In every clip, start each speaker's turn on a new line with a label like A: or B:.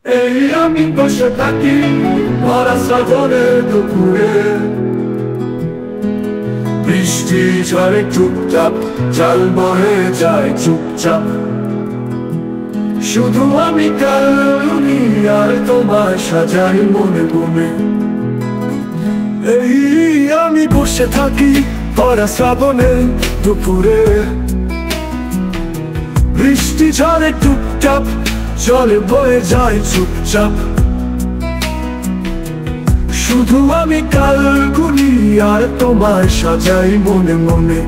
A: এই আমি বসে থাকি ভরা শ্রাবণের দুপুরে, বৃষ্টি ঝরে চুপচাপ, জল বয়ে যায় চুপচাপ। শুধু আমি কালুনি আর তোমায় সাজাই মনে মনে। এই আমি বসে থাকি ভরা শ্রাবণের দুপুরে, বৃষ্টি ঝরে চুপচাপ, জলে বয়ে যায় চুপচাপ। শুধু আমি কাল গুনি আর তোমায় সাজাই মনে মনে।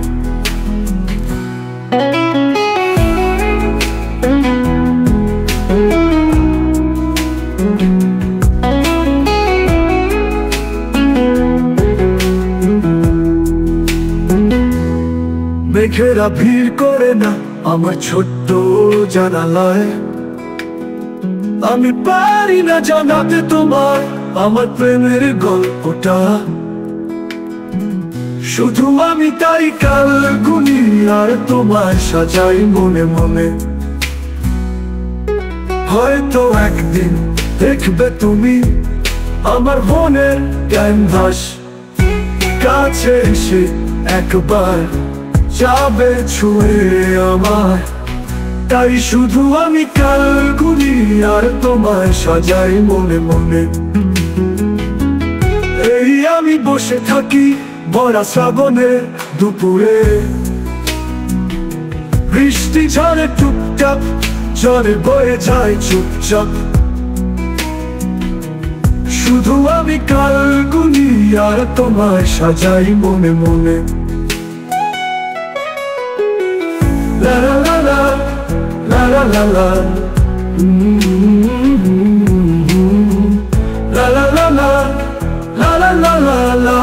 A: মেঘেরা ভিড় করে না আমার ছোট্ট জানালায়, আমি পারি না জানাতে তোমার আমার প্রেমের গল্পটা। শুধু আমি তাই কাল গুনি আর তোমায় সাজাই মনে মনে। হয়তো একদিন দেখবে তুমি আমার মনের ক্যানভাস, কাছে এসে একবার যাবে ছুঁয়ে আমার। তাই শুধু আমি কাল গুনি আর তোমায় সাজাই মনে মনে। এই আমি বসে থাকি ভরা শ্রাবণের দুপুরে, বৃষ্টি ঝরে চুপচাপ, জলে বয়ে যায় চুপচাপ। শুধু আমি কাল গুনি আর তোমায় সাজাই মনে মনে। লা লা লা লা la la la la, la la la la, la la la la la.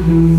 A: Mm-hmm.